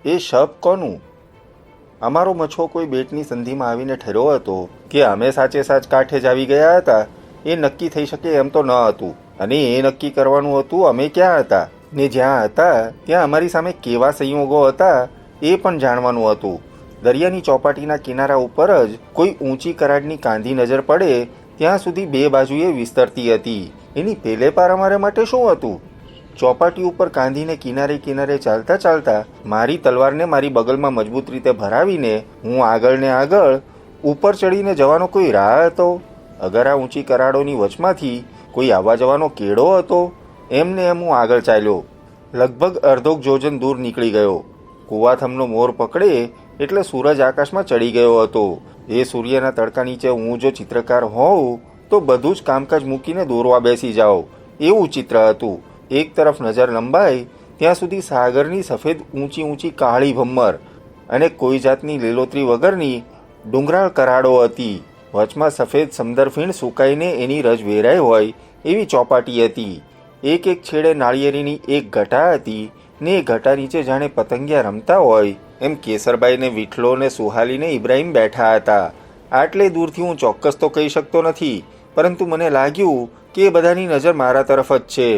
એ શબ કોનું? અમારો મચ્છો કોઈ બેટની સંધિમાં આવીને ઠર્યો હતો કે અમે સાચે સાચ કાંઠે જ આવી ગયા હતા એ નક્કી થઈ શકે એમ તો ન હતું. અને એ નક્કી કરવાનું હતું અમે ક્યાં હતા ને જ્યાં હતા ત્યાં અમારી સામે કેવા સંયોગો હતા એ પણ જાણવાનું હતું. દરિયાની ચોપાટીના કિનારા ઉપર જ કોઈ ઊંચી કરાડની કાંધી નજર પડે ત્યાં સુધી બે બાજુએ વિસ્તરતી હતી. એની પેલે પાર અમારે માટે શું હતું? ચોપાટી ઉપર કાંધીને કિનારે કિનારે ચાલતા ચાલતા મારી તલવારને મારી બગલમાં મજબૂત રીતે ભરાવીને હું આગળ ને આગળ ઉપર ચડીને જવાનો કોઈ રાહ હતો? અગર આ ઊંચી કરાડોની વચમાંથી કોઈ આવવા જવાનો કેળો હતો? એમને એમ હું આગળ ચાલ્યો. લગભગ અડધોક જોજન દૂર નીકળી ગયો. કુવાથમનો મોર પકડે એટલે સૂરજ આકાશમાં ચડી ગયો હતો. એ સૂર્યના તડકા નીચે હું જો ચિત્રકાર હોઉં તો બધું જ કામકાજ મૂકીને દોરવા બેસી જાઓ એવું ચિત્ર હતું. એક તરફ નજર લંબાય ત્યાં સુધી સાગરની સફેદ ઊંચી ઊંચી કાળી ભમ્મર અને કોઈ જાતની લીલોતરી વગરની ડુંગરાળ કરાડો હતી. વચમાં સફેદ સમદર ફીણ સુકાઈને એની રજ વેરાઈ હોય એવી ચોપાટી હતી. એક એક છેડે નાળિયેરીની એક ઘટા હતી ને એ ઘટા નીચે જાણે પતંગિયા રમતા હોય એમ કેસરબાઈ ને વિઠલો ને સુહાલી ને ઇબ્રાહીમ બેઠા હતા. આટલે દૂરથી હું ચોક્કસ તો કહી શકતો નથી, પરંતુ મને લાગ્યું કે એ બધાની નજર મારા તરફ જ છે.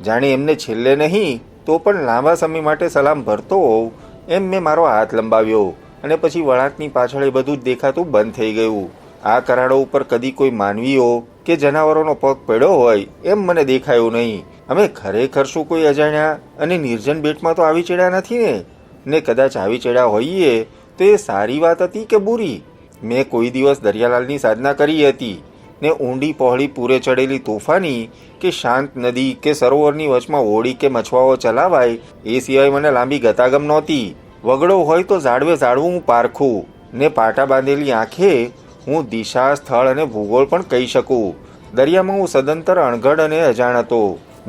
જાણે એમને છેલ્લે નહીં તો પણ લાંબા સમય માટે સલામ ભરતો હોઉં એમ મેં મારો હાથ લંબાવ્યો અને પછી વળાંકની પાછળ એ બધું જ દેખાતું બંધ થઈ ગયું. આ કરાડો ઉપર કદી કોઈ માનવીઓ કે જનાવરોનો પગ પડ્યો હોય એમ મને દેખાયું નહીં. અમે ખરેખર શું કોઈ અજાણ્યા અને નિર્જન બેટમાં તો આવી ચડ્યા નથી ને કદાચ આવી ચડ્યા હોઈએ તો એ સારી વાત હતી કે બુરી? મેં કોઈ દિવસ દરિયાલાલની સાધના કરી હતી ને ઊંડી પહોળી પૂરે ચડેલી તોફાની કે શાંત નદી કે સરોવરની વચમાં હોડી કે મછવાઓ ચલાવાય એ સિવાય મને લાંબી ગતાગમ નહોતી. વગડો હોય તો ઝાડવે ઝાડવું હું પારખું ને પાટા બાંધેલી આંખે હું દિશા, સ્થળ અને ભૂગોળ પણ કહી શકું. દરિયામાં હું સદંતર અણઘડ અને અજાણ હતો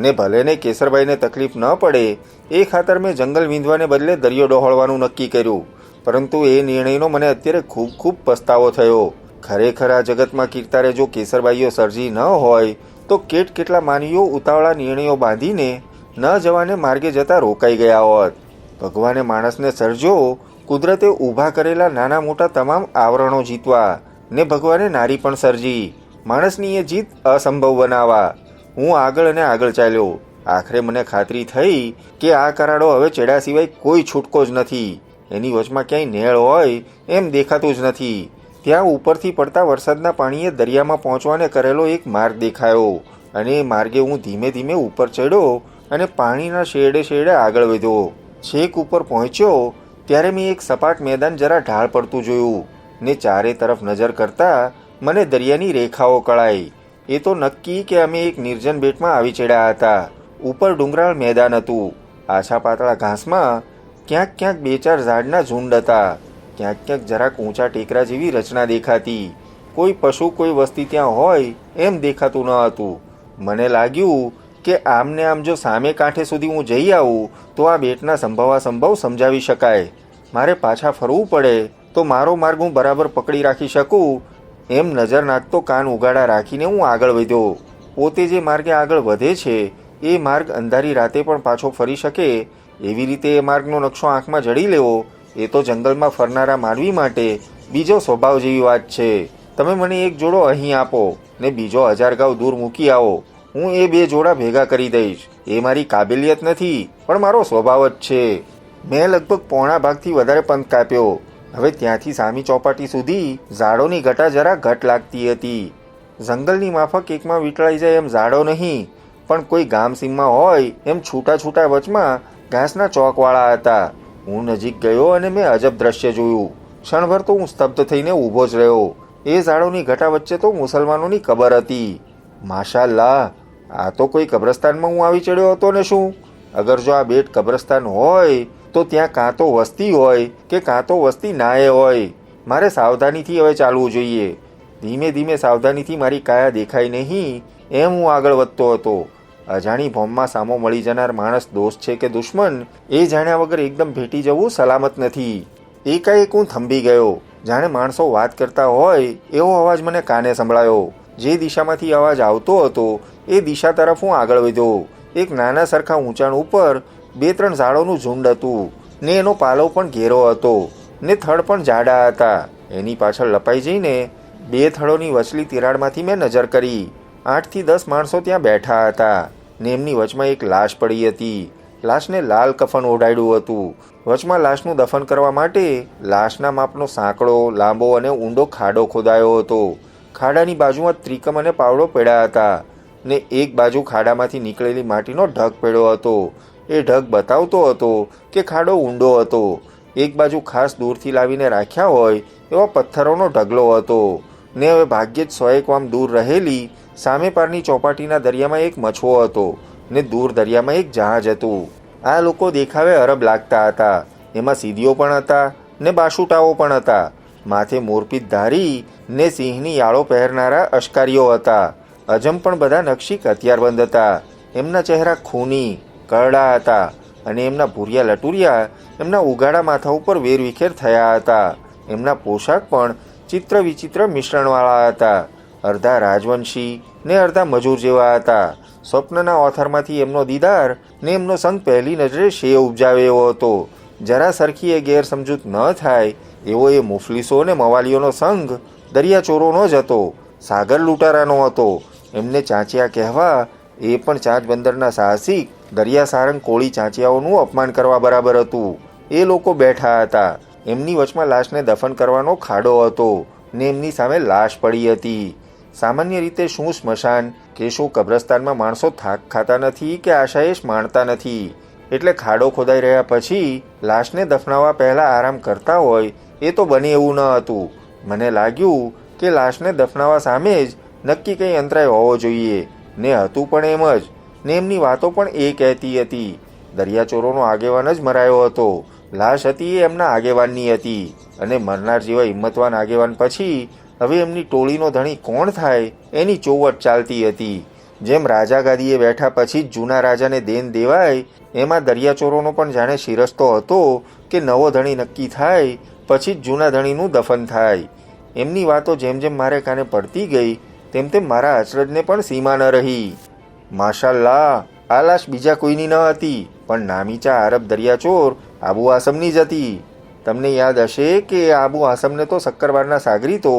ને ભલે ને કેસરબાઈને તકલીફ ન પડે એ ખાતર મેં જંગલ વીંધવાને બદલે દરિયો ડહોળવાનું નક્કી કર્યું. પરંતુ એ નિર્ણયનો મને અત્યારે ખૂબ ખૂબ પસ્તાવો થયો. ખરેખર આ જગતમાં કીર્તારે જો કેસરબાઈઓ સર્જી ન હોય તો કેટલા માનવીઓ ઉતાવળા નિર્ણયો બાંધીને ન જવાને માર્ગે જતા રોકાઈ ગયા હોત. ભગવાને માણસને સર્જ્યો કુદરતે ઊભા કરેલા નાના મોટા તમામ આવરણો જીતવા ને ભગવાને નારી પણ સર્જી માણસની એ જીત અસંભવ બનાવવા. હું આગળ અને આગળ ચાલ્યો. આખરે મને ખાતરી થઈ કે આ કરાડો હવે ચડ્યા સિવાય કોઈ છૂટકો જ નથી. એની વચમાં ક્યાંય નેળ હોય એમ દેખાતું જ નથી. ત્યાં ઉપરથી પડતા વરસાદના પાણીએ દરિયામાં પહોંચવાને કરેલો એક માર્ગ દેખાયો અને એ માર્ગે હું ધીમે ધીમે ઉપર ચડ્યો અને પાણીના શેડે શેડે આગળ વધ્યો. છેક ઉપર પહોંચ્યો ત્યારે મેં એક સપાટ મેદાન જરા ઢાળ પડતું જોયું ને ચારે તરફ નજર કરતા મને દરિયાની રેખાઓ કળાઈ. એ તો નક્કી કે અમે એક નિર્જન બેટમાં આવી ચડ્યા હતા. ઉપર ડુંગરાળ મેદાન હતું. આછા પાતળા ઘાસમાં ક્યાંક ક્યાંક બે ચાર ઝાડના ઝુંડ હતા. ક્યાંક ક્યાંક જરાક ઊંચા ટેકરા જેવી રચના દેખાતી. કોઈ પશુ કોઈ વસ્તી ત્યાં હોય એમ દેખાતું ન હતું. મને લાગ્યું કે આમને આમ જો સામે કાંઠે સુધી હું જઈ આવું તો આ બેટના સંભવ સમજાવી શકાય. મારે પાછા ફરવું પડે તો મારો માર્ગ હું બરાબર પકડી રાખી શકું એમ નજર નાખતો કાન ઉગાડા રાખીને હું આગળ વધ્યો. પોતે જે માર્ગે આગળ વધે છે એ માર્ગ અંધારી રાતે પણ પાછો ફરી શકે એવી રીતે એ માર્ગનો નકશો આંખમાં જડી લેવો એ તો જંગલમાં ફરનારા માનવી માટે બીજો સ્વભાવ જેવી વાત છે. તમે મને એક જોડો અહીં આપો ને બીજો 1000 ગાઉ દૂર મૂકી આવો, હું એ બે જોડા ભેગા કરી દઈશ. એ મારી કાબેલિયત નથી પણ મારો સ્વભાવ જ છે. મેં લગભગ પોણા ભાગથી વધારે પંથ કાપ્યો. હવે ત્યાંથી સામી ચોપાટી સુધી ઝાડોની ઘટા જરા ઘટ લાગતી હતી. જંગલની માફક એકમાં વીંટળાઈ જાય એમ ઝાડો નહીં પણ કોઈ ગામ સીમમાં હોય એમ છૂટા છૂટા વચમાં ઘાસના ચોકવાળા હતા. હું નજીક ગયો અને મેં અજબ દ્રશ્ય જોયું. ક્ષણભર તો હું સ્તબ્ધ થઈને ઊભો જ રહ્યો. એ ઝાડોની ઘટા વચ્ચે તો મુસલમાનોની કબર હતી. માશાલ્લાહ, આ તો કોઈ કબ્રસ્તાનમાં હું આવી ચડ્યો હતો ને શું? અગર જો આ બેટ કબ્રસ્તાન હોય તો ત્યાં કાં તો વસ્તી હોય કે કાં તો વસ્તી નાએ હોય. મારે સાવધાનીથી હવે ચાલવું જોઈએ. ધીમે ધીમે સાવધાનીથી મારી કાયા દેખાય નહીં એમ હું આગળ વધતો હતો. અજાણી ભોમમાં સામો મળી જનાર માણસ દોસ્ત છે કે દુશ્મન એ જાણ્યા વગર એકદમ ભેટી જવું સલામત નથી. એકાએક હું થંભી ગયો. જાણે માણસો વાત કરતા હોય એવો અવાજ મને કાને સંભળાયો. જે દિશામાંથી અવાજ આવતો હતો એ દિશા તરફ હું આગળ વધ્યો. એક નાના સરખા ઊંચાણ ઉપર 2-3 ઝાડોનું ઝુંડ હતું. ને એનો પાલવ પણ ઘેરો હતો ને થડ પણ જાડા હતા. એની પાછળ લપાઈ જઈને 2 થડોની વચલી તિરાડમાંથી મેં નજર કરી. 8 થી 10 માણસો ત્યાં બેઠા હતા ને એમની વચમાં એક લાશ પડી હતી. લાશને લાલ કફન ઓઢાડ્યું હતું. વચમાં લાશનું દફન કરવા માટે લાશના માપનો સાંકડો, લાંબો અને ઊંડો ખાડો ખોદાયો હતો. ખાડાની બાજુમાં ત્રિકમ અને પાવડો પડ્યા હતા ને એક બાજુ ખાડામાંથી નીકળેલી માટીનો ઢગ પડ્યો હતો. એ ઢગ બતાવતો હતો કે ખાડો ઊંડો હતો. એક બાજુ ખાસ દૂરથી લાવીને રાખ્યા હોય એવા પથ્થરોનો ઢગલો હતો ને હવે ભાગ્યે જ 100 વામ દૂર રહેલી સામે પારની ચોપાટીના દરિયામાં એક મછવો હતો ને દૂર દરિયામાં એક જહાજ હતું. આ લોકો દેખાવે અરબ લાગતા હતા. એમાં સીદીઓ પણ હતા ને બાશુટાઓ પણ હતા. માથે મોરપીંછ ધારી ને સિંહની યાળો પહેરનારા અશ્કારીઓ હતા. અજમ પણ બધા નકશી હથિયારબંધ હતા. એમના ચહેરા ખૂની કરડા હતા અને એમના ભૂરિયા લટુરિયા એમના ઉગાડા માથા ઉપર વેરવિખેર થયા હતા. એમના પોશાક પણ ચિત્ર વિચિત્ર મિશ્રણવાળા હતા. અડધા રાજવંશી ને અડધા મજૂર જેવા હતા. સ્વપ્નના ઓથરમાંથી એમનો દીદાર ને એમનો સંગ પહેલી નજરે શેવ ઉપજાવે એવો હતો. જરા સરખી એ ગેરસમજૂત ન થાય એવો એ મુફલીસો ને મવાલીઓનો સંઘ દરિયાચોરોનો જ હતો. સાગર લૂંટારાનો હતો. એમને ચાંચિયા કહેવા એ પણ ચાંચ બંદરના સાહસિક દરિયા સારંગ કોળી ચાંચિયાઓનું અપમાન કરવા બરાબર હતું. એ લોકો બેઠા હતા. એમની વચમાં લાશને દફન કરવાનો ખાડો હતો ને એમની સામે લાશ પડી હતી. સામાન્ય રીતે શું સ્મશાન કે શું કબ્રસ્તાનમાં માણસો થાક ખાતા નથી કે આશાએશ માણતા નથી. એટલે ખાડો ખોદાઈ રહ્યા પછી લાશને દફનાવવા પહેલાં આરામ કરતા હોય એ તો બને એવું ન હતું. મને લાગ્યું કે લાશને દફનાવવા સામે જ નક્કી કંઈ અંતરાય હોવો જોઈએ ને હતું પણ એમ જ. ને એમની વાતો પણ એ કહેતી હતી. દરિયાચોરોનો આગેવાન જ મરાયો હતો. લાશ હતી એ એમના આગેવાનની હતી અને મરનાર જેવા હિંમતવાન આગેવાન પછી હવે એમની ટોળીનો ધણી કોણ થાય એની ચોવટ ચાલતી હતી. જેમ રાજા ગાદીએ બેઠા પછી જ જૂના રાજાને દેન દેવાય એમાં દરિયાચોરોનો પણ જાણે શિરસ્તો હતો કે નવો ધણી નક્કી થાય પછી જ જૂના ધણીનું દફન થાય. એમની વાતો જેમ જેમ મારે કાને પડતી ગઈ તેમ તેમ મારા અચરજને પણ સીમા ન રહી. માશાલ્લાહ, આ લાશ બીજા કોઈની ન હતી પણ નામીચા આરબ દરિયાચોર આબુ આસમની જ હતી. તમને યાદ હશે કે આબુ આસમને તો શક્કરબારના સાગરીતો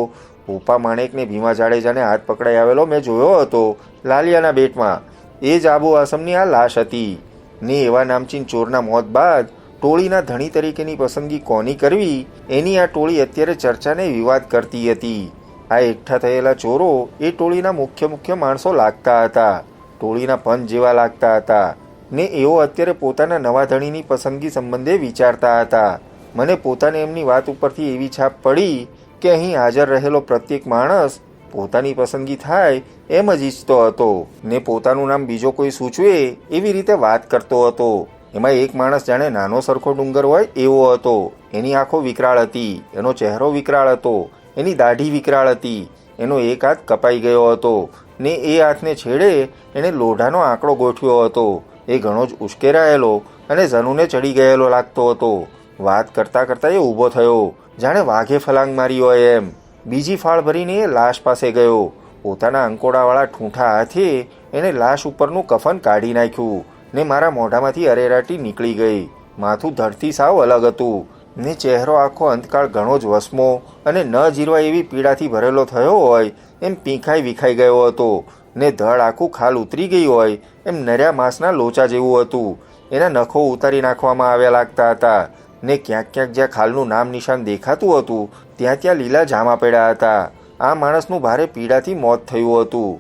ભૂપા માણેકને ભીમા જાડેજાને હાથ પકડાઈ આવેલો મેં જોયો હતો લાલિયાના બેટમાં. એ જ આબુ આસમની આ લાશ હતી ને એવા નામચીન ચોરના મોત બાદ ટોળીના ધણી તરીકેની પસંદગી કોની કરવી એની આ ટોળી અત્યારે ચર્ચાને વિવાદ કરતી હતી. આ એકઠા થયેલા ચોરો એ ટોળીના મુખ્ય માણસો લાગતા હતા. ટોળીના પંચ જેવા લાગતા હતા ને એઓ અત્યારે પોતાના નવા ધણીની પસંદગી સંબંધે વિચારતા હતા. મને પોતાને એમની વાત ઉપરથી એવી છાપ પડી કે અહીં હાજર રહેલો પ્રત્યેક માણસ પોતાની પસંદગી થાય એમ જ ઈચ્છતો હતો ને પોતાનું નામ બીજો કોઈ સૂચવે એવી રીતે વાત કરતો હતો. એમાં એક માણસ જાણે નાનો સરખો ડુંગર હોય એવો હતો. એની આંખો વિકરાળ હતી, એનો ચહેરો વિકરાળ હતો, એની દાઢી વિકરાળ હતી, એનો એક હાથ કપાઈ ગયો હતો ને એ હાથને છેડે એણે લોઢાનો આંકડો ગોઠવ્યો હતો. એ ઘણો જ ઉશ્કેરાયેલો અને ઝનૂને ચડી ગયેલો લાગતો હતો. વાત કરતાં કરતાં એ ઊભો થયો જાણે વાઘે ફલાંગ મારી હોય એમ. બીજી ફાળ ભરીને એ લાશ પાસે ગયો. પોતાના અંકોડાવાળા ઠૂંઠા હાથે એણે લાશ ઉપરનું કફન કાઢી નાખ્યું ને મારા મોઢામાંથી અરેરાટી નીકળી ગઈ. માથું ધડથી સાવ અલગ હતું ને ચહેરો આખો અંતકાળ ઘણો જ વસમો અને ન જીરવાય એવી પીડાથી ભરેલો થયો હોય એમ પીંખાઈ વિખાઈ ગયો હતો ને ધડ આખું ખાલ ઉતરી ગઈ હોય એમ નર્યા માંસના લોચા જેવું હતું. એના નખો ઉતારી નાખવામાં આવ્યા લાગતા હતા ને ક્યાંક ક્યાંક જ્યાં ખાલનું નામ નિશાન દેખાતું હતું ત્યાં લીલા જામા પડ્યા હતા. આ માણસનું ભારે પીડાથી મોત થયું હતું.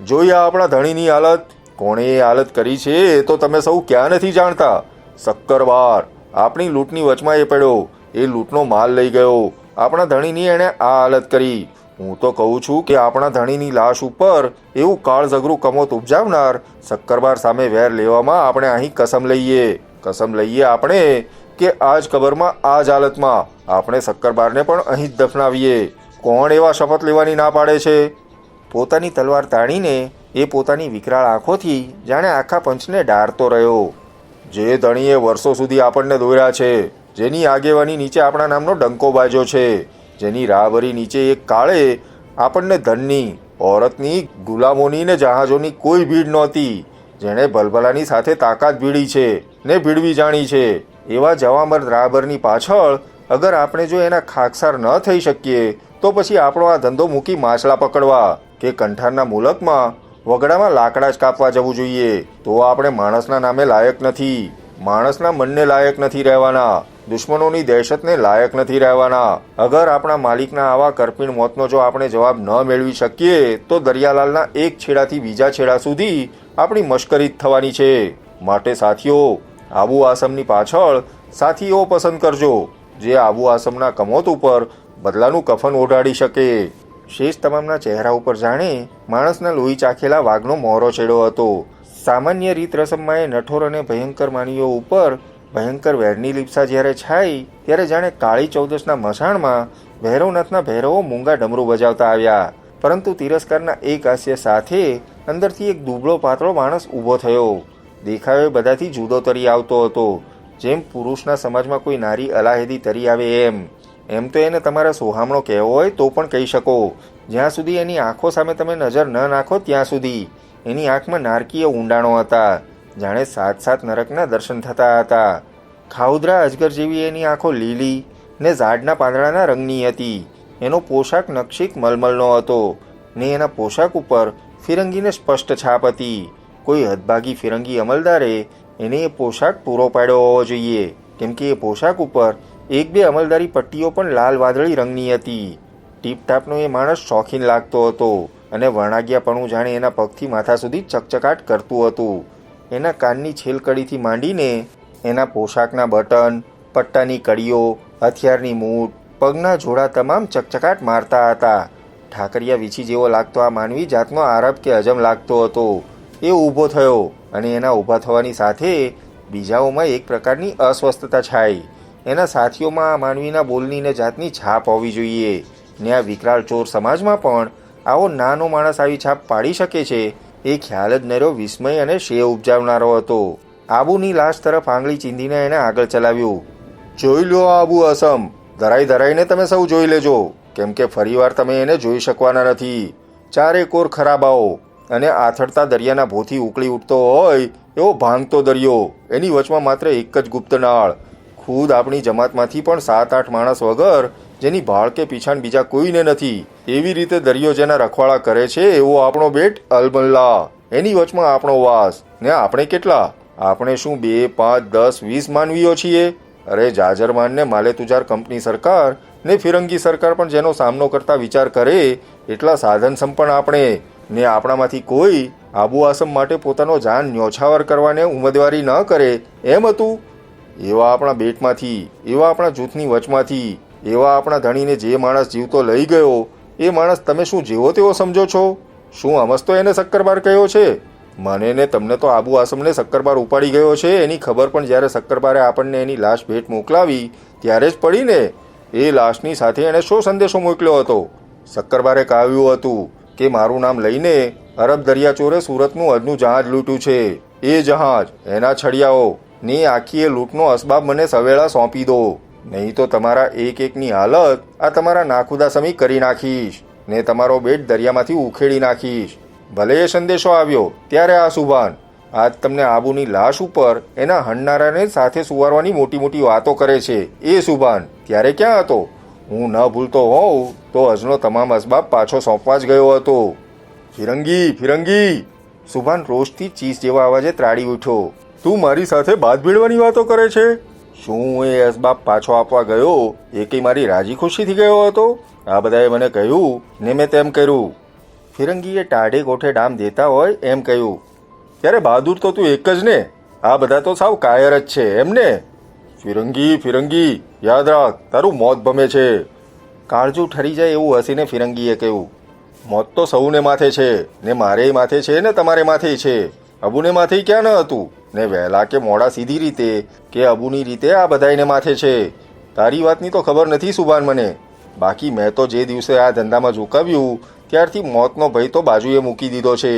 જોયા આપણા ધણીની હાલત. કોણે એ હાલત કરી છે એ તો તમે સૌ ક્યાં નથી જાણતા. શક્કરબાર આપણી લૂંટની વચમાં એ પડ્યો. એ લૂંટનો માલ લઈ ગયો. આપણા ધણીની એણે આ હાલત કરી. હું તો કહું છું કે આપણા ધણીની લાશ ઉપર એવું કાળઝગરું કમોત ઉપજાવનાર શક્કરબાર સામે વેર લેવામાં આપણે અહીં કસમ લઈએ આપણે કે આજ કબરમાં આ જ હાલતમાં આપણે શક્કરબારને પણ અહીં જ દફનાવીએ. કોણ એવા શપથ લેવાની ના પાડે છે? પોતાની તલવાર તાણીને એ પોતાની વિકરાળ આંખોથી જાણે આખા પંચને ડારતો રહ્યો. જે ધણીએ વર્ષો સુધી આપણને દોર્યા છે, જેની આગેવાની નીચે આપણા નામનો ડંકો બાજ્યો છે, જેની રાહભરી નીચે એક કાળે આપણને ધનની, ઓરતની, ગુલામોની ને જહાજોની કોઈ ભીડ નહોતી, જેણે ભલભલાની સાથે તાકાત ભીડી છે ને ભીડવી જાણી છે, એવા જવામર્દ રાબરની પાછળ અગર આપણે જો એના ખાકસાર ન થઈ શકીએ તો પછી આપણો આ ધંધો મૂકી માછલા પકડવા કે કંઠારના મુલકમાં વગડામાં લાકડા જ કાપવા જવું જોઈએ. તો આપણે માણસના નામે લાયક નથી, માણસના મનને લાયક નથી રહેવાના, દુશ્મનોની દહેશતને લાયક નથી રહેવાના. અગર આપણા માલિકના આવા કરપીણ મોતનો જો આપણે જવાબ ન મેળવી શકીએ તો દરિયાલાલના એક છેડાથી બીજા છેડા સુધી આપણી મશ્કરી જ થવાની છે. માટે સાથીઓ, આબુ આસમની પાછળ સાથીઓ પસંદ કરજો જે આબુ આસમના કમોત ઉપર બદલાનું કફન ઓઢાડી શકે. શેષ તમામના ચહેરા ઉપર જાણે માણસના લોહી ચાખેલા વાઘનો મોરો ચડ્યો હતો. સામાન્ય રીત રસમમાં એ નઠોર અને ભયંકર માનવીઓ ઉપર ભયંકર વેરની લીપસા જ્યારે છાઈ ત્યારે જાણે કાળી ચૌદશના મસાણમાં ભૈરવનાથના ભૈરવો મૂંગા ડમરું બજાવતા આવ્યા. પરંતુ તિરસ્કારના એક હાસ્ય સાથે અંદરથી એક દુબળો પાતળો માણસ ઊભો થયો. દેખાવે બધાથી જુદો તરી આવતો હતો, જેમ પુરુષના સમાજમાં કોઈ નારી અલાહેદી તરી આવે એમ તો એને તમારા સોહામણો કહેવો હોય તો પણ કહી શકો. જ્યાં સુધી એની આંખો સામે તમે નજર ન નાખો ત્યાં સુધી એની આંખમાં નારકીય ઊંડાણો હતા, જાણે સાત સાત નરકના દર્શન થતા હતા. ખાઉદરા અજગર જેવી એની આંખો લીલી ને ઝાડના પાંદડાના રંગની હતી. એનો પોશાક નકશીક મલમલનો હતો ને એના પોશાક ઉપર ફિરંગીને સ્પષ્ટ છાપ હતી. કોઈ હદભાગી ફિરંગી અમલદારે એને એ પોશાક પૂરો પાડ્યો હોવો જોઈએ, કેમ કે એ પોશાક ઉપર એક બે અમલદારી પટ્ટીઓ પણ લાલ વાદળી રંગની હતી. ટીપટાપનો એ માણસ શોખીન લાગતો હતો અને વણાગ્યાપણું જાણે એના પગથી માથા સુધી ચકચકાટ કરતું હતું. એના કાનની છેલકડીથી માંડીને એના પોશાકના બટન, પટ્ટાની કડીઓ, હથિયારની મૂઠ, પગના જોડા તમામ ચકચકાટ મારતા હતા. ઠાકરિયા વીછી જેવો લાગતો આ માનવી જાતનો આરબ કે અજમ લાગતો હતો. એ ઊભો થયો અને એના ઊભા થવાની સાથે બીજાઓમાં એક પ્રકારની અસ્વસ્થતા છાઈ. એના સાથીઓમાં આ માનવીના બોલની ને જાતની છાપ હોવી જોઈએ ને આ વિકરાળ ચોર સમાજમાં પણ આવો નાનો માણસ આવી છાપ પાડી શકે છે એ ખ્યાલ જ નર્યો વિસ્મય અને શેવ ઉપજાવનારો હતો. આબુની લાશ તરફ આંગળી ચીંધીને એને આગળ ચલાવ્યું. જોઈ લો આબુ આસમ, ધરાઈને તમે સૌ જોઈ લેજો, કેમ કે ફરીવાર તમે એને જોઈ શકવાના નથી. ચારે કોર ખરાબાઓ અને આથડતા દરિયાના ભોથી ઉકળી ઉઠતો હોય એવો ભાંગતો દરિયો, એની વચમાં માત્ર એક જ ગુપ્ત નાળ. ખુદ આપણી જમાતમાંથી પણ 7-8 માણસ વગર જેની ભાળ કે પીછાણ બીજા કોઈને નથી એવી રીતે દરિયો જેના રખવાળા કરે છે એવો આપણો બેટ અલમલ્લા. એની વચમાં આપણો વાસ ને આપણે કેટલા? આપણે શું 2, 5, 10, 20 માનવીઓ છીએ? અરે જાજરમાન ને માલે તુજાર કંપની સરકાર ને ફિરંગી સરકાર પણ જેનો સામનો કરતા વિચાર કરે એટલા સાધન સંપન્ન આપણે ને આપણામાંથી કોઈ આબુ આસમ માટે પોતાનો જાન ન્યોછાવર કરવાને ઉમેદવારી ન કરે એમ હતું. એવા આપણા બેટમાંથી, એવા આપણા જૂથની વચમાંથી, એવા આપણા ધણીને જે માણસ જીવતો લઈ ગયો એ માણસ તમે શું જેવો તેવો સમજો છો? શું અમસ્તો એને શક્કરબાર કહ્યો છે? મને ને તમને તો આબુ આસમને શક્કરબાર ઉપાડી ગયો છે એની ખબર પણ જ્યારે શક્કરબારે આપણને એની લાશ ભેટ મોકલાવી ત્યારે જ પડી ને. એ લાશની સાથે એણે શો સંદેશો મોકલ્યો હતો? શક્કરબારે કહ્યું હતું કે મારું નામ લઈને અરબ દરિયાચોરે સુરતનું અદનું જહાજ લૂંટ્યું છે. એ જહાજ, એના છડિયાઓ ને આખી એ લૂંટનો અસબાબ મને સવેળા સોંપી દો, નહીં તો તમારા એક એકની હાલત આ તમારા નાખુદા સમી કરી નાખીશ ને તમારો બેટ દરિયામાંથી ઉખેડી નાખીશ. ભલે એ સંદેશો આવ્યો ત્યારે આ સુભાન આજ તમને આબુની લાશ ઉપર એના હણનારાને સાથે સુવારવાની મોટી મોટી વાતો કરે છે. એ સુભાન ત્યારે ક્યાં હતો? હું ન ભૂલતો હોઉં તો અજનો તમામ અસબાબ પાછો સોંપવા જ ગયો હતો. ફિરંગી! સુભાન રોષથી ચીસ જેવા અવાજે ત્રાડી ઉઠ્યો. તું મારી સાથે બાદ ભીડવાની વાતો કરે છે? શું હું એ અસબાબ પાછો આપવા ગયો એ કંઈ મારી રાજી ખુશીથી ગયો હતો? આ બધાએ મને કહ્યું ને મેં તેમ કર્યું. ફિરંગીએ ટાઢે ગોઠે ડામ દેતા હોય એમ કહ્યું. ત્યારે બહાદુર તો તું એક જ ને, આ બધા તો સાવ કાયર જ છે એમને. ફિરંગી યાદ રાખ, તારું મોત ભમે છે. કાળજું ઠરી જાય એવું હસીને ફિરંગીએ કહ્યું. મોત તો સૌને માથે છે ને મારેય માથે છે ને તમારે માથે છે. અબુને માથે ક્યાં ન હતું ને વહેલા કે મોડા સીધી રીતે કે અબુની રીતે આ બધાઈને માથે છે. તારી વાતની તો ખબર નથી સુભાન મને. બાકી મેં તો જે દિવસે આ ધંધામાં ઝુકાવ્યું ત્યારથી મોતનો ભય તો બાજુએ મૂકી દીધો છે.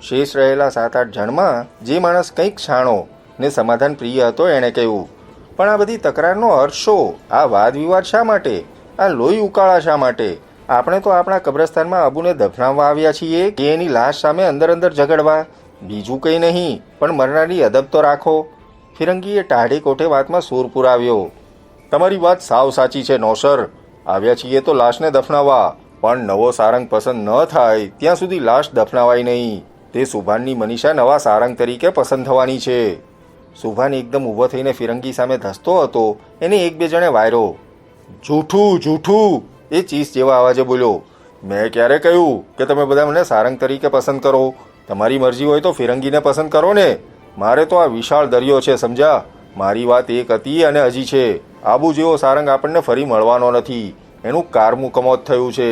શેષ રહેલા 7-8 જણમાં જે માણસ કંઈક છાણો ને સમાધાન પ્રિય હતો એણે કહ્યું, પણ આ બધી તકરારનો અર્થ શું? આ વાદ વિવાદ શા માટે? આ લોહી ઉકાળા શા માટે? આપણે તો આપણા કબ્રસ્તાનમાં અબુને દફનાવવા આવ્યા છીએ કે એની લાશ સામે અંદર ઝઘડવા? બીજું કંઈ નહીં, પણ મરનારની અદબ તો રાખો. ફિરંગીએ ટાઢી કોઠે વાતમાં સૂર પુરાવ્યો. તમારી વાત સાવ સાચી છે નૌસર. આવ્યા છીએ તો લાશને દફનાવવા, પણ નવો સારંગ પસંદ ન થાય ત્યાં સુધી લાશ દફનાવાય નહીં. તે સુભાનની મનીષા નવા સારંગ તરીકે પસંદ થવાની છે. સુભાન એકદમ ઊભો થઈને ફિરંગી સામે ધસતો હતો. એને એક બે જણે વાયરો. જૂઠું જૂઠું, એ ચીસ જેવા અવાજે બોલ્યો. મેં ક્યારે કહ્યું કે તમે બધા મને સારંગ તરીકે પસંદ કરો? તમારી મરજી હોય તો ફિરંગીને પસંદ કરો ને. મારે તો આ વિશાળ દરિયો છે, સમજ્યા? મારી વાત એક હતી અને હજી છે. આબુ જેવો સારંગ આપણને ફરી મળવાનો નથી. એનું કારમું કમોત થયું છે.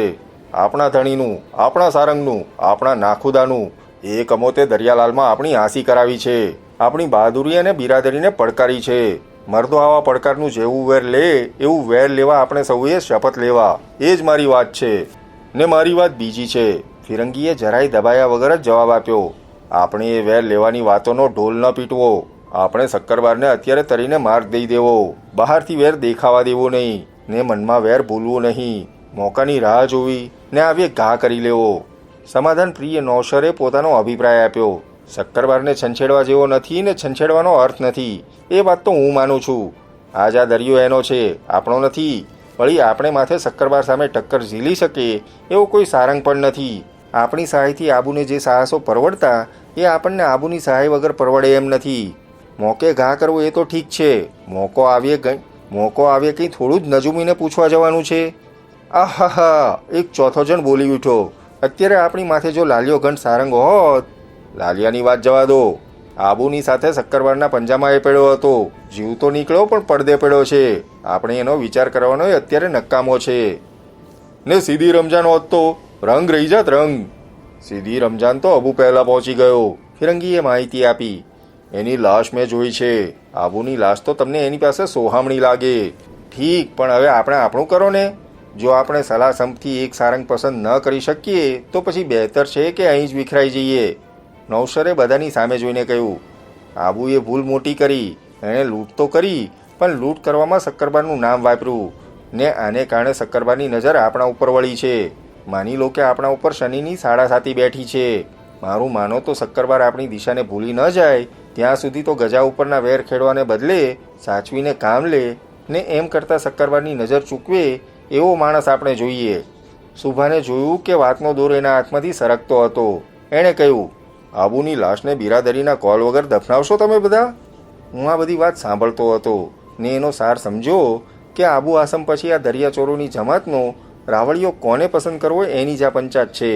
આપણા ધણીનું, આપણા સારંગનું, આપણા નાખુદાનું. એ કમોતે દરિયાલાલમાં આપણી હાંસી કરાવી છે. આપણી બહાદુરી અને બિરાદરીને પડકારી છે. મર્દો આવા પડકારનું જેવું વેર લે એવું વેર લેવા આપણે સૌએ શપથ લેવા. એ જ મારી વાત છે. ને મારી વાત બીજી છે. ફિરંગીએ જરાય દબાયા વગર જ જવાબ આપ્યો. આપણે એ વેર લેવાની વાતોનો ઢોલ ન પીટવો. આપણે શક્કરબારને અત્યારે તરીને માર્ગ દઈ દેવો. બહારથી વેર દેખાવા દેવો નહીં, ને મનમાં વેર ભૂલવું નહીં. મોકાની રાહ જોવી ને આવીએ ઘા કરી લેવો. સમાધાન પ્રિય નૌશરે પોતાનો અભિપ્રાય આપ્યો. શક્કરબારને છંછેડવા જેવો નથી ને છંછેડવાનો અર્થ નથી. એ વાત તો હું માનું છું. આજ આ દરિયો એનો છે, આપણો નથી. વળી આપણે માથે શક્કરબાર સામે ટક્કર ઝીલી શકે એવો કોઈ સારંગ પણ નથી. આપણી સહાયથી આબુને જે સાહસો પરવડતા એ આપણને આબુની સહાય વગર પરવડે એમ નથી. મોકે ઘા કરવો એ તો ઠીક છે. મોકો આવે કંઈ થોડું જ નજુમીને પૂછવા જવાનું છે. આહાહા, એક ચોથો જણ બોલી ઉઠ્યો. અત્યારે આપણી માથે જો લાલિયો ઘંટ સારંગ હોત. લાલિયાની વાત જવા દો. આબુની સાથે શક્કરબારના પંજામાં એ પડ્યો હતો. જીવતો નીકળ્યો પણ પડદે પડ્યો છે. આપણે એનો વિચાર કરવાનો અત્યારે નકામો છે. ને સીધી રમજાન હોત તો રંગ રહી જાત રંગ. સીધી રમજાન તો અબુ પહેલા પહોંચી ગયો. ફિરંગીએ માહિતી આપી. એની લાશ મેં જોઈ છે. આબુની લાશ તો તમને એની પાસે સોહામણી લાગે. ઠીક, પણ હવે આપણે આપણું કરો ને. જો આપણે સલાહ સંપથી એક સારંગ પસંદ ન કરી શકીએ તો પછી બહેતર છે કે અહીં જ વિખરાઈ જઈએ. નૌશરે બધાની સામે જોઈને કહ્યું. આબુએ ભૂલ મોટી કરી. એણે લૂંટ તો કરી, પણ લૂંટ કરવામાં શક્કરબારનું નામ વાપર્યું. ને આને કારણે શક્કરબારની નજર આપણા ઉપર વળી છે. માની લો કે આપણા ઉપર શનિની સાડાસાતી બેઠી છે. મારું માનો તો શક્કરબાર આપણી દિશાને ભૂલી ન જાય ત્યાં સુધી તો ગજા ઉપરના વેર ખેડવાને બદલે સાચવીને કામ લે ને એમ કરતાં શક્કરબારની નજર ચૂકવે એવો માણસ આપણે જોઈએ. સુભાને જોયું કે વાતનો દોર એના હાથમાંથી સરકતો હતો. એણે કહ્યું, આબુની લાશને બિરાદરીના કોલ વગર દફનાવશો તમે બધા? હું આ બધી વાત સાંભળતો હતો ને એનો સાર સમજ્યો કે આબુ આસમ પછી આ દરિયાચોરોની જમાતનો રાવળીઓ કોને પસંદ કરવો એની જ આ પંચાયત છે.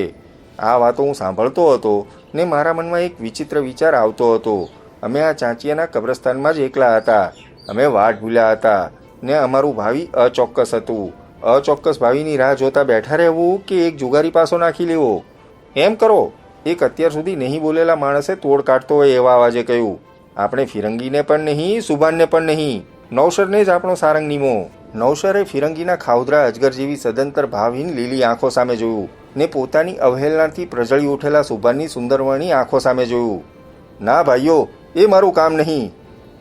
આ વાતો હું સાંભળતો હતો ને મારા મનમાં એક વિચિત્ર વિચાર આવતો હતો. અમે આ ચાંચિયાના કબ્રસ્તાનમાં જ એકલા હતા. અમે વાટ ભૂલ્યા હતા ને અમારું ભાવિ અચોક્કસ હતું. અચોક્કસ ભાવિની રાહ જોતા બેઠા રહેવું કે એક જુગારી પાસો નાખી લેવો? એમ કરો. એક અત્યાર સુધી નહીં બોલેલા માણસે તોડ કાઢતો હોય એવા અવાજે કહ્યું. આપણે ફિરંગીને પણ નહીં, સુભાનને પણ નહીં, નૌશરને જ આપણો સારંગ નીમો. નૌશરે ફિરંગીના ખાઉદરા અજગર જેવી સદંતર ભાવહીન લીલી આંખો સામે જોયું ને પોતાની અવહેલનાથી પ્રજળી ઉઠેલા સુભાનની સુંદરવણી આંખો સામે જોયું. ના ભાઈઓ, એ મારું કામ નહીં.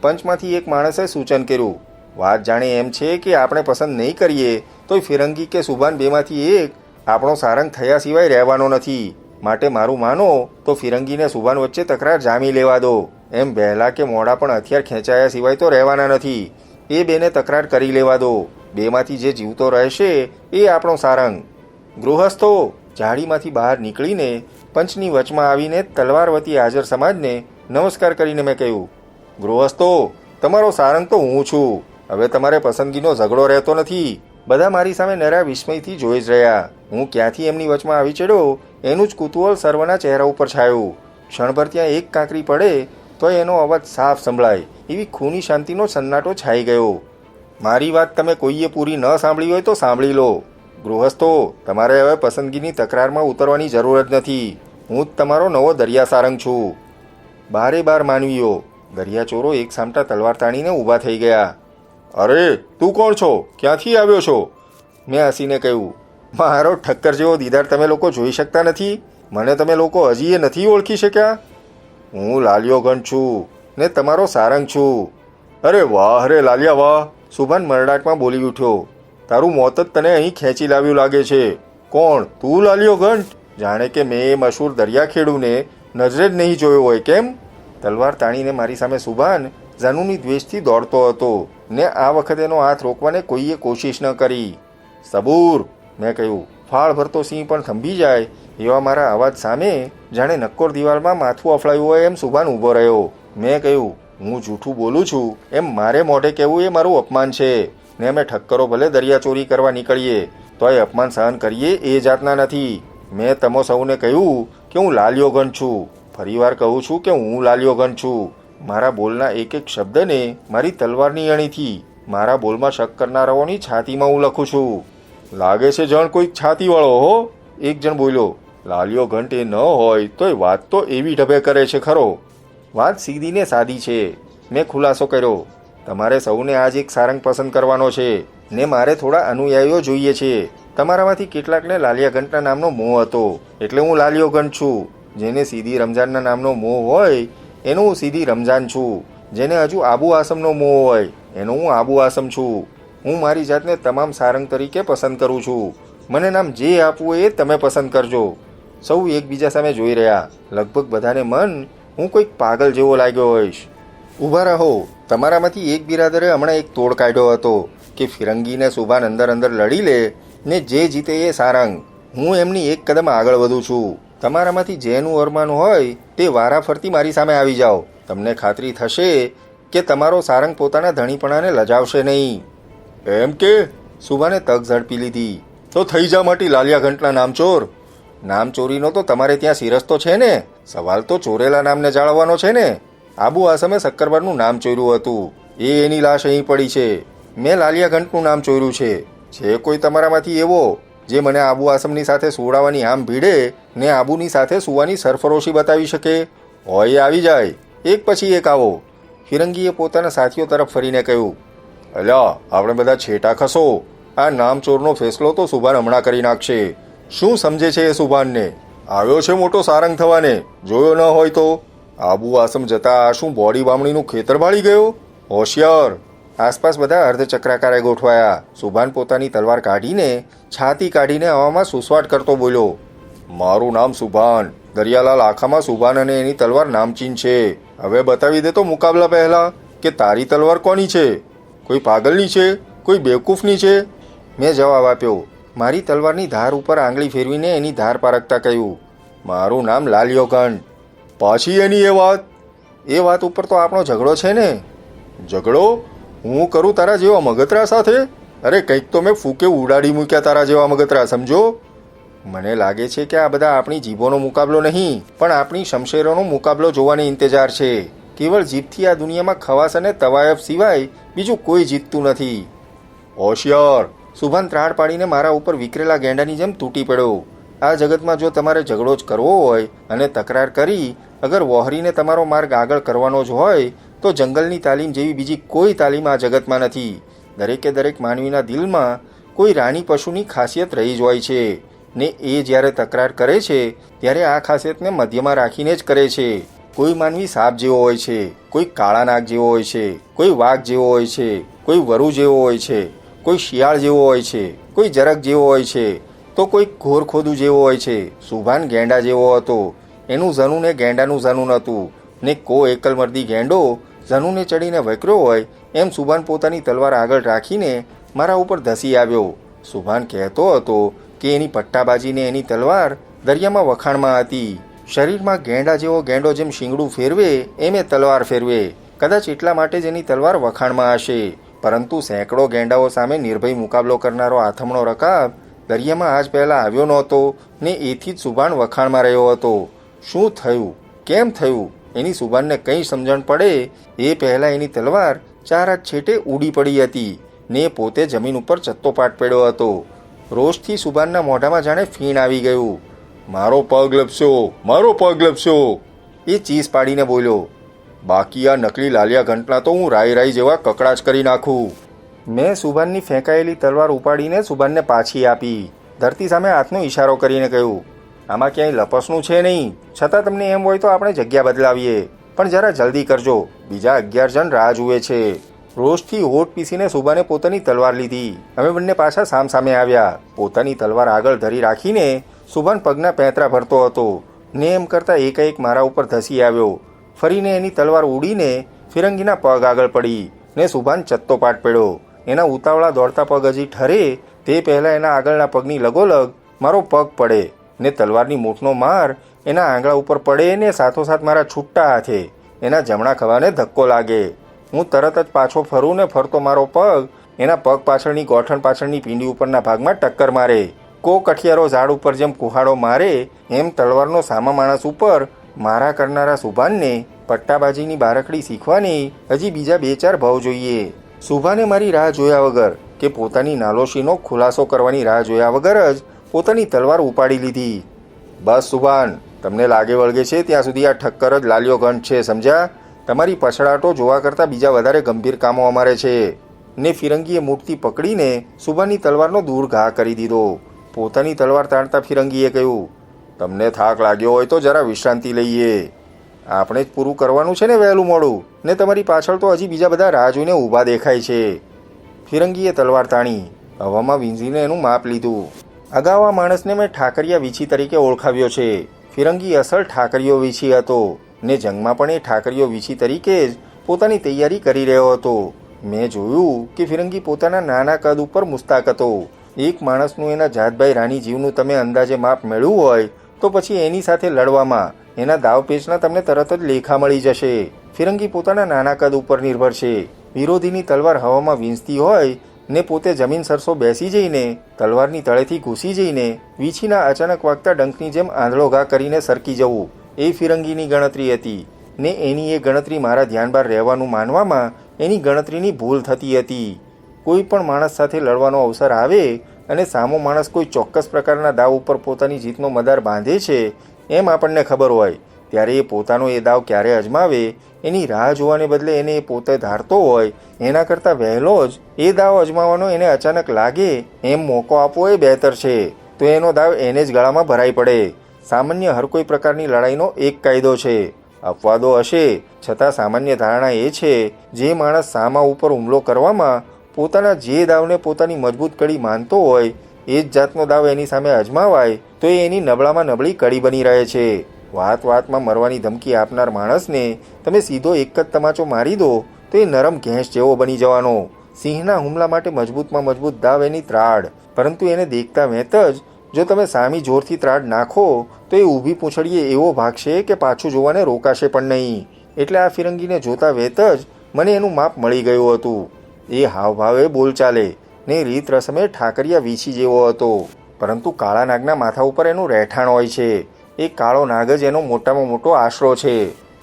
પંચમાંથી એક માણસે સૂચન કર્યું. વાત જાણે એમ છે કે આપણે પસંદ નહીં કરીએ તોય ફિરંગી કે સુભાન બેમાંથી એક આપણો સારંગ થયા સિવાય રહેવાનો નથી. માટે મારું માનો તો ફિરંગીને સુભાન વચ્ચે તકરાર જામી લેવા દો. એમ વહેલા કે મોડા પણ હથિયાર ખેંચાયા સિવાય તો રહેવાના નથી. એ બેને તકરાર કરી લેવા દો. બેમાંથી જે જીવતો રહેશે એ આપણો સારંગ. ગૃહસ્થો, ઝાડીમાંથી બહાર નીકળીને પંચની વચમાં આવીને તલવારવતી હાજર સમાજને નમસ્કાર કરીને મેં કહ્યું, ગૃહસ્થો, તમારો સારંગ તો હું છું. હવે તમારે પસંદગીનો ઝઘડો રહેતો નથી. બધા મારી સામે નરા વિસ્મયથી જોઈ જ રહ્યા. હું ક્યાંથી એમની વચમાં આવી ચડ્યો એનું જ કુતૂહલ સર્વના ચહેરા ઉપર છાયું. ક્ષણભર ત્યાં એક કાંકરી પડે તો એનો અવાજ સાફ સંભળાય એવી ખૂની શાંતિનો સન્નાટો છાઈ ગયો. મારી વાત તમે કોઈએ પૂરી ન સાંભળી હોય તો સાંભળી લો. ગૃહસ્થો, તમારે હવે પસંદગીની તકરારમાં ઉતરવાની જરૂર જ નથી. હું જ તમારો નવો દરિયા સારંગ છું. બારે બાર માનવીઓ, દરિયાચોરો એક સામટા તલવાર તાણીને ઊભા થઈ ગયા. અરે, તું કોણ છો? ક્યાંથી આવ્યો છો? મેં હસીને કહ્યું, મારો ઠક્કર જેવો દીદાર તમે લોકો જોઈ શકતા નથી. મને તમે લોકો હજી એ નથી ઓળખી શક્યા? હું લાલિયો ગંઠ છું ને તમારો સારંગ છું. અરે વાહ રે લાલિયા વાહ! સુભાન મરડાટમાં બોલી ઉઠ્યો. તારું મોત જ તને અહીં ખેંચી લાવ્યું લાગે છે. કોણ તું, લાલિયો ગંઠ? જાણે કે મેં એ મશહૂર દરિયા ખેડૂને નજરે જ નહીં જોયો હોય કેમ? તલવાર તાણીને મારી સામે સુભાન જાનુની દ્વેષથી દોડતો હતો ને આ વખતે એનો હાથ રોકવાને કોઈએ કોશિશ ન કરી. સબૂર, મેં કહ્યું. ફાળ ભરતો સિંહ પણ થંભી જાય એવા મારા અવાજ સામે જાણે નક્કોર દિવાલમાં માથું અફળાયું હોય એમ સુભાન ઊભો રહ્યો. મેં કહ્યું, હું જૂઠું બોલું છું એમ મારે મોઢે કહેવું એ મારું અપમાન છે ને અમે ઠક્કરો ભલે દરિયા ચોરી કરવા નીકળીએ તોય અપમાન સહન કરીએ એ જાતના નથી. મેં તમો સૌને કહ્યું કે હું લાલિયો ગણ છું. ફરીવાર કહું છું કે હું લાલિયો ગણ છું. મારા બોલના એક એક શબ્દને મારી તલવારની અણીથી મારા બોલમાં શક કરનારાઓની છાતીમાં હું લખું છું. લાગે છે જણ કોઈક છાતીવાળો હો, એક જણ બોલ્યો. લાલિયો ઘંટ એ ન હોય તોય વાત તો એવી ઢબે કરે છે ખરો. વાત સીધી ને સાદી છે. મેં ખુલાસો કર્યો. તમારે સૌને આજ એક સારંગ પસંદ કરવાનો છે ને મારે થોડા અનુયાયીઓ જોઈએ છે. તમારામાંથી કેટલાકને લાલિયા ઘંટના નામનો મોહ હતો એટલે હું લાલિયો ઘંટ છું. જેને સીધી રમજાનના નામનો મોહ હોય એનો હું સીધી રમજાન છું. જેને હજુ આબુ આસમનો મોહ હોય એનો હું આબુ આસમ છું. હું મારી જાતને તમામ સારંગ તરીકે પસંદ કરું છું. મને નામ જે આપવું એ તમે પસંદ કરજો. સૌ એકબીજા સામે જોઈ રહ્યા. લગભગ બધાને મન હું કોઈક પાગલ જેવો લાગ્યો હોઈશ. ઊભા રહો. તમારામાંથી એક બિરાદરે હમણાં એક તોડ કાઢ્યો હતો કે ફિરંગીને સુભાન અંદર અંદર લડી લે ને જે જીતે એ સારંગ. હું એમની એક કદમ આગળ વધું છું. તમારામાંથી જેનું અરમાન હોય તે વારા ફરતી મારી સામે આવી જાઓ. તમને ખાતરી થશે કે તમારો સારંગ પોતાના ધણીપણાને લજાવશે નહીં. એમ કે? સુભાને તક ઝડપી લીધી. તો થઈ જા માટી લાલિયા ઘંટના નામચોર. નામ ચોરીનો તો તમારે ત્યાં સિરસ્તો છે ને. સવાલ તો ચોરેલા નામને જાળવવાનો છે ને. આબુ આસમે સક્કરબારનું નામ ચોર્યું હતું એની લાશ અહીં પડી છે. મેં લાલિયા ઘંટનું નામ ચોર્યું છે. છે કોઈ તમારામાંથી એવો જે મને આબુ આસમની સાથે સુવડાવવાની આમ ભીડે ને આબુની સાથે સુવાની સરફરોશી બતાવી શકે? હોય આવી જાય. એક પછી એક આવો. ફિરંગીએ પોતાના સાથીઓ તરફ ફરીને કહ્યું. અલ્યા, આપણે બધા છેટા ખસો. આ નામચોરનો ફેસલો તો સુભાન હમણાં કરી નાખશે. શું સમજે છે એ સુભાનને? આવ્યો છે મોટો સારંગ થવાને. જોયો ન હોય તો આબુ આસમ જતા આ શું બોડી બામણીનું ખેતર બાળી ગયો? હોશિયાર. આસપાસ બધા અર્ધચક્રાકારે ગોઠવાયા. સુભાન પોતાની તલવાર કાઢીને છાતી કાઢીને હવામાં સુસવાટ કરતો બોલ્યો. મારું નામ સુભાન. દરિયાલાલ આખામાં સુભાન અને એની તલવાર નામચીન છે. હવે બતાવી દે તો મુકાબલા પહેલા કે તારી તલવાર કોની છે? કોઈ પાગલની છે? કોઈ બેવકૂફની છે? મેં જવાબ આપ્યો. મારી તલવારની ધાર ઉપર આંગળી ફેરવીને એની ધાર પારખતા કહ્યું. મારું નામ લાલિયો ઘંટ. પાછી એની એ વાત ઉપર તો આપણો ઝઘડો છે ને. ઝઘડો હું કરું તારા જેવા મગતરા સાથે? અરે કંઈક તો મેં ફૂકે ઉડાડી મૂક્યા તારા જેવા મગતરા, સમજો. મને લાગે છે કે આ બધા આપણી જીભોનો મુકાબલો નહીં પણ આપણી શમશેરોનો મુકાબલો જોવાની ઇંતજાર છે. કેવળ જીભથી આ દુનિયામાં ખવાસ અને તવાયફ સિવાય બીજું કોઈ જીતતું નથી. હોશિયાર. સુભાન ત્રાડ પાડીને મારા ઉપર વિકરેલા ગેંડાની જેમ તૂટી પડ્યો. આ જગતમાં જો તમારે ઝઘડો જ કરવો હોય અને તકરાર કરી અગર વહોરીને તમારો માર્ગ આગળ કરવાનો જ હોય તો જંગલની તાલીમ જેવી બીજી કોઈ તાલીમ આ જગતમાં નથી. દરેકે દરેક માનવીના દિલમાં કોઈ રાણી પશુની ખાસિયત રહી જ હોય છે ને એ જ્યારે તકરાર કરે છે ત્યારે આ ખાસિયતને મધ્યમાં રાખીને જ કરે છે. કોઈ માનવી સાપ જેવો હોય છે, કોઈ કાળા નાગ જેવો હોય છે, કોઈ વાઘ જેવો હોય છે, કોઈ વરુ જેવો હોય છે, કોઈ શિયાળ જેવો હોય છે, કોઈ જરક જેવો હોય છે તો કોઈ ઘોરખોદું જેવો હોય છે. સુભાન ગેંડા જેવો હતો. એનું ઝનુ ને ગેંડાનું ઝનુ નહોતું ને કો એકલમર્દી ગેંડો ઝનુને ચડીને વકર્યો હોય એમ સુભાન પોતાની તલવાર આગળ રાખીને મારા ઉપર ધસી આવ્યો. સુભાન કહેતો હતો કે એની પટ્ટાબાજીને એની તલવાર દરિયામાં વખાણમાં હતી. શરીરમાં ગેંડા જેવો ગેંડો જેમ શીંગડું ફેરવે એમ એ તલવાર ફેરવે. કદાચ એટલા માટે જ એની તલવાર વખાણમાં હશે. પરંતુ સેંકડો ગેંડાઓ સામે નિર્ભય મુકાબલો કરનારો આથમણો રકાબ દરિયામાં આજ પહેલાં આવ્યો નહોતો ને એથી જ સુભાન વખાણમાં રહ્યો હતો. શું થયું? કેમ થયું? એની સુભાનને કંઈ સમજણ પડે એ પહેલાં એની તલવાર ચાર હાથ છેટે ઉડી પડી હતી ને પોતે જમીન ઉપર ચત્તો પાટ પડ્યો હતો. રોષથી સુભાનના મોઢામાં જાણે ફીણ આવી ગયું. મારો પગ લપસ્યો, મારો પગ લપસ્યો, એ ચીસ પાડીને બોલ્યો. બાકી આ નકલી લાલિયા ઘંટના તો હું રાઈ રાઈ જેવા કકડાચ કરી નાખું. મેં સુભાનની ફેંકાયેલી તલવાર ઉપાડીને સુભાનને પાછી આપી. ધરતી સામે હાથનો ઈશારો કરીને કહ્યું, આમાં ક્યાંય લપસનું છે નહીં. છતાં તમને એમ હોય તો આપણે જગ્યા બદલાવીએ, પણ જરા જલ્દી કરજો. બીજા 11 જણ રાહ જુએ છે. રોષથી હોઠ પીસીને સુભાને પોતાની તલવાર લીધી. અમે બંને પાછા સામસામે આવ્યા. પોતાની તલવાર આગળ ધરી રાખીને સુભાન પગના પેંતરા ભરતો હતો ને એમ કરતાં એકાએક મારા ઉપર ધસી આવ્યો. ફરીને એની તલવાર ઉડીને ફિરંગીના પગ આગળ પડી ને સુભાન ચત્તો પાટ પડ્યો. એના ઉતાવળા દોડતા પગ હજી ઠરે તે પહેલાં એના આગળના પગની લગોલગ મારો પગ પડે ને તલવારની મૂઠનો માર એના આંગળા ઉપર પડે ને સાથોસાથ મારા છૂટા હાથે એના જમણા ખભાને ધક્કો લાગે. હું તરત જ પાછો ફરું ને ફરતો મારો પગ એના પગ પાછળની ગોઠણ પાછળની પીંડી ઉપરના ભાગમાં ટક્કર મારે. કોક અઠિયારો ઝાડ ઉપર જેમ કુહાડો મારે એમ તલવારનો સામા માણસ ઉપર મારા કરનારા સુભાનને પટ્ટાબાજીની બારકડી શીખવાની હજી બીજા 2-4 ભાવ જોઈએ. સુભાને મારી રાહ જોયા વગર કે પોતાની નાલોશીનો ખુલાસો કરવાની રાહ જોયા વગર જ પોતાની તલવાર ઉપાડી લીધી. બસ સુભાન, તમને લાગે વળગે છે ત્યાં સુધી આ ઠક્કર જ લાલ્યો ઘંટ છે, સમજ્યા? તમારી પછડાટો જોવા કરતાં બીજા વધારે ગંભીર કામો અમારે છે. ને ફિરંગીએ મૂઠથી પકડીને સુભાનની તલવારનો દૂર ઘા કરી દીધો. પોતાની તલવાર તાણતા ફિરંગીએ કહ્યું, તમને થાક લાગ્યો હોય તો જરા વિશ્રાંતિ લઈએ. આપણે જ પૂરું કરવાનું છે ને વહેલું મોડું, ને તમારી પાછળ તો હજી બીજા બધા રાહ જોઈને ઊભા દેખાય છે. ફિરંગીએ તલવાર તાણી હવામાં વીંઝીને એનું માપ લીધું. અગાઉ આ માણસને મેં ઠાકરિયા વીછી તરીકે ઓળખાવ્યો છે. ફિરંગી અસલ ઠાકરિયો વીછી હતો ને જંગમાં પણ એ ઠાકરિયો વીછી તરીકે જ પોતાની તૈયારી કરી રહ્યો હતો. મેં જોયું કે ફિરંગી પોતાના નાના કદ ઉપર મુસ્તાક હતો. એક માણસનું એના જાતભાઈ રાણી જીવનું તમે અંદાજે માપ મેળવ્યું હોય તો પછી એની સાથે લડવામાં એના દાવપેચના તમને તરત જ લેખા મળી જશે. ફિરંગી પોતાના નાના કદ ઉપર નિર્ભર છે. વિરોધીની તલવાર હવામાં વીંઝતી હોય ને પોતે જમીન સરસો બેસી જઈને તલવારની તળેથી ઘૂસી જઈને વીછીના અચાનક વાગતા ડંખની જેમ આંધળો ઘા કરીને સરકી જવું એ ફિરંગીની ગણતરી હતી. ને એની એ ગણતરી મારા ધ્યાન બહાર રહેવાનું માનવામાં એની ગણતરીની ભૂલ થતી હતી. કોઈ પણ માણસ સાથે લડવાનો અવસર આવે અને સામો માણસ કોઈ ચોક્કસ પ્રકારના દાવ ઉપર પોતાની જીતનો મદાર બાંધે છે એમ આપણને ખબર હોય ત્યારે એ પોતાનો એ દાવ ક્યારે અજમાવે એની રાહ જોવાને બદલે એને એ પોતે ધારતો હોય એના કરતાં વહેલો જ એ દાવ અજમાવાનો એને અચાનક લાગે એમ મોકો આપવો એ બહેતર છે. તો એનો દાવ એને જ ગળામાં ભરાઈ પડે. સામાન્ય હર કોઈ પ્રકારની લડાઈનો એક કાયદો છે. અપવાદો હશે છતાં સામાન્ય ધારણા એ છે જે માણસ સામા ઉપર હુમલો કરવામાં પોતાના જે દાવને પોતાની મજબૂત કડી માનતો હોય એ જ જાતનો દાવ એની સામે અજમાવાય તો એ એની નબળામાં નબળી કડી બની રહે છે. વાત વાતમાં મરવાની ધમકી આપનાર માણસને તમે સીધો એક જ તમાચો મારી દો તો એ નરમ ઘેંસ જેવો બની જવાનો. સિંહના હુમલા માટે મજબૂતમાં મજબૂત દાવ એની ત્રાડ, પરંતુ એને દેખતા વેત જ જો તમે સામી જોરથી ત્રાડ નાખો તો એ ઊભી પૂંછડીએ એવો ભાગશે કે પાછું જોવાને રોકાશે પણ નહીં. એટલે આ ફિરંગીને જોતા વેત જ મને એનું માપ મળી ગયું હતું. એ હાવભાવે બોલચાલે ને રીત રસમે ઠાકરિયા વીછી જેવો હતો, પરંતુ કાળા નાગના માથા ઉપર એનું રહેઠાણ હોય છે. એ કાળો નાગ જ એનો મોટામાં મોટો આશરો છે.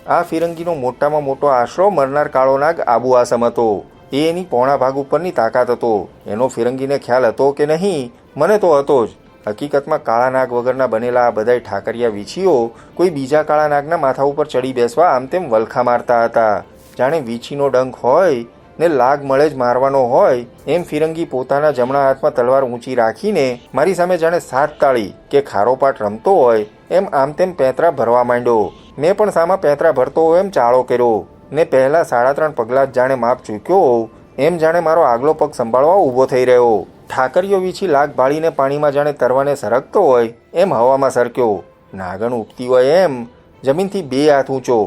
આ ફિરંગીનો મોટામાં મોટો આશરો મરનાર કાળો નાગ આબુ આસમ હતો. એ એની પોણા ભાગ ઉપરની તાકાત હતો. એનો ફિરંગીને ખ્યાલ હતો કે નહીં, મને તો હતો જ. હકીકતમાં કાળા નાગ વગરના બનેલા આ બધાય ઠાકરિયા વીછીઓ કોઈ બીજા કાળા નાગના માથા ઉપર ચડી બેસવા આમ તેમ વલખા મારતા હતા. જાણે વીછીનો ડંખ હોય ને લાગ મળે જ મારવાનો હોય એમ ફિરંગી પોતાના જમણા હાથમાં તલવાર ઊંચી રાખીને મારી સામે જાણે સાત તાળી કે ખારોપાટ રમતો હોય એમ આમ તેમ પેંતરા ભરવા માંડ્યો. મેં પણ સામા પેંતરા ભરતો હોય એમ ચાળો કર્યો ને પહેલા 3.5 પગલાં જ જાણે માપ ચૂક્યો એમ જાણે મારો આગલો પગ સંભાળવા ઊભો થઈ રહ્યો. ઠાકરિયો વીછી લાગ ભાળીને પાણીમાં જાણે તરવાને સરકતો હોય એમ હવામાં સરક્યો. નાગણ ઉગતી હોય એમ જમીનથી 2 હાથ ઊંચો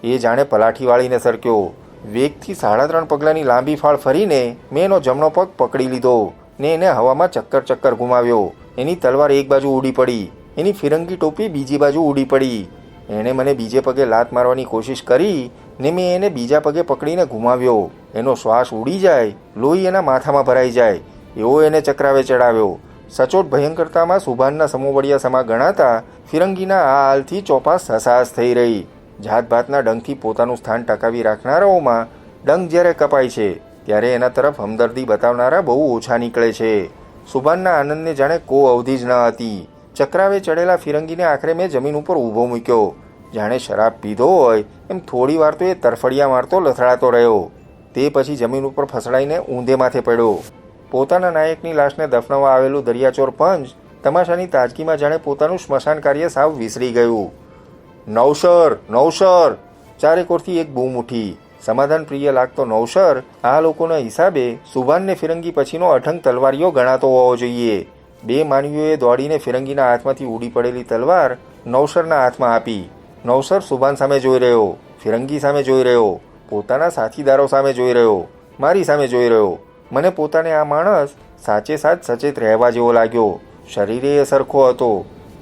એ જાણે પલાઠી વાળીને સરક્યો. વેગથી 3.5 પગલાંની લાંબી ફાળ ફરીને મેં એનો જમણો પગ પકડી લીધો ને એને હવામાં ચક્કર ઘુમાવ્યો. એની તલવાર એક બાજુ ઉડી પડી, એની ફિરંગી ટોપી બીજી બાજુ ઉડી પડી. એણે મને બીજે પગે લાત મારવાની કોશિશ કરી ને મેં એને બીજા પગે પકડીને ઘુમાવ્યો. એનો શ્વાસ ઉડી જાય, લોહી એના માથામાં ભરાઈ જાય એવો એને ચક્રાવે ચડાવ્યો. સચોટ ભયંકરતામાં સુભાનના સમોવડિયા સમા ગણાતા ફિરંગીના આ હાલથી ચોપાસ હસાહસ થઈ રહી. જાતભાતના ડંખથી પોતાનું સ્થાન ટકાવી રાખનારાઓમાં ડંખ જ્યારે કપાય છે ત્યારે એના તરફ હમદર્દી બતાવનારા બહુ ઓછા નીકળે છે. સુભાનના આનંદને જાણે કોઈ અવધિ જ ન હતી. ચક્રાવે ચડેલા ફિરંગીને આખરે મેં જમીન ઉપર ઊભો મૂક્યો. જાણે શરાબ પીધો હોય એમ થોડી વાર તો એ તરફડિયા મારતો લથડાતો રહ્યો. તે પછી જમીન ઉપર ફસડાઈને ઊંધે માથે પડ્યો. પોતાના નાયકની લાશને દફનાવવા આવેલું દરિયાચોર પંચ તમાશાની તાજગીમાં જાણે પોતાનું સ્મશાન કાર્ય સાવ વિસરી ગયું. નવશર! ચારેકોરથી એક બૂમ ઉઠી. સમાધાન પ્રિય લાગતો નવશર આ લોકોના હિસાબે સુભાનને ફિરંગી પછીનો અઠંગ તલવારીઓ ગણાતો હોવો જોઈએ. 2 માનવીઓએ દોડીને ફિરંગીના હાથમાંથી ઉડી પડેલી તલવાર નવશરના હાથમાં આપી. નવશર સુભાન સામે જોઈ રહ્યો, ફિરંગી સામે જોઈ રહ્યો પોતાના સાથીદારો સામે જોઈ રહ્યો, મારી સામે જોઈ રહ્યો. મને પોતાને આ માણસ સાચે સાચ સચેત રહેવા જેવો લાગ્યો. શરીરે એ સરખો હતો.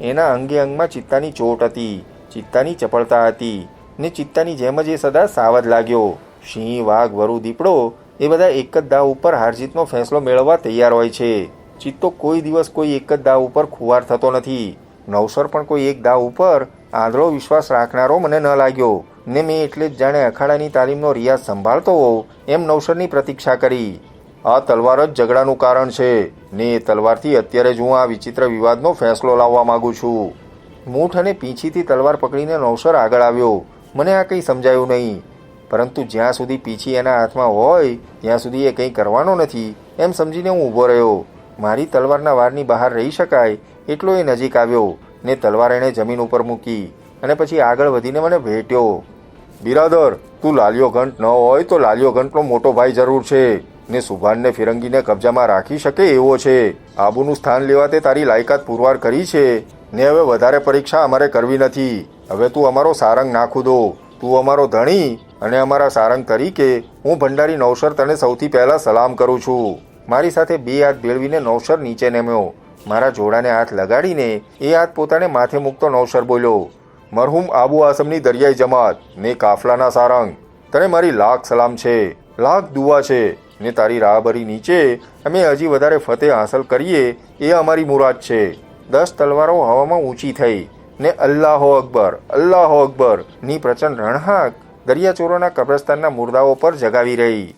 એના અંગે અંગમાં ચિત્તાની ચોટ હતી, ચિત્તાની ચપળતા હતી ને ચિત્તાની જેમ જ એ સદા સાવધ લાગ્યો. સિંહ, વાઘ, વરુ, દીપડો એ બધા એક જ દાવ ઉપર હારજીતનો ફેંસલો મેળવવા તૈયાર હોય છે. ચિત્તો કોઈ દિવસ કોઈ એક જ દાવ ઉપર ખુવાર થતો નથી. નવસર પણ કોઈ એક દાવ ઉપર આંધળો વિશ્વાસ રાખનારો મને ન લાગ્યો ને મેં એટલે જ જાણે અખાડાની તાલીમનો રિયાઝ સંભાળતો હોઉં એમ નવસરની પ્રતીક્ષા કરી. આ તલવાર જ ઝઘડાનું કારણ છે ને એ તલવારથી અત્યારે જ હું આ વિચિત્ર વિવાદનો ફેંસલો લાવવા માંગુ છું. મૂઠ અને પીંછીથી તલવાર પકડીને નવસર આગળ આવ્યો. મને આ કંઈ સમજાયું નહીં, પરંતુ જ્યાં સુધી પીંછી એના હાથમાં હોય ત્યાં સુધી એ કંઈ કરવાનો નથી એમ સમજીને હું ઊભો રહ્યો. મારી તલવારના વારની બહાર રહી શકાય એટલો એ નજીક આવ્યો ને તલવાર એણે જમીન ઉપર મૂકી અને પછી આગળ વધીને મને ભેટ્યો. બિરાદર, તું લાલિયો ઘંટ ન હોય તો લાલિયો ઘંટનો મોટો ભાઈ જરૂર છે ને સુભાનને ફિરંગીને કબજામાં રાખી શકે એવો છે. આબુનું સ્થાન લેવા તે તારી લાયકાત પુરવાર કરી છે ને હવે વધારે પરીક્ષા અમારે કરવી નથી. હવે તું અમારો સારંગ નાખું દો. તું અમારો ધણી અને અમારા સારંગ તરીકે હું ભંડારી નવસર તને સૌથી પહેલાં સલામ કરું છું. મારી સાથે બે હાથ ભેળવીને નવસર નીચે નમ્યો. મારા જોડાને હાથ લગાડીને એ હાથ પોતાને માથે મૂકતો નવસર બોલ્યો, મરહુમ આબુ આસમની દરિયાઈ જમાત ને કાફલાના સારંગ, તને મારી લાખ સલામ છે, લાખ દુઆ છે ને તારી રાહબરી નીચે અમે હજી વધારે ફતેહ હાંસલ કરીએ એ અમારી મુરાદ છે. 10 તલવારો હવામાં ઊંચી થઈ ને અલ્લાહો અકબર ની પ્રચંડ રણહાક દરિયાચોરોના કબ્રસ્તાનના મુર્દાઓ પર જગાવી રહી.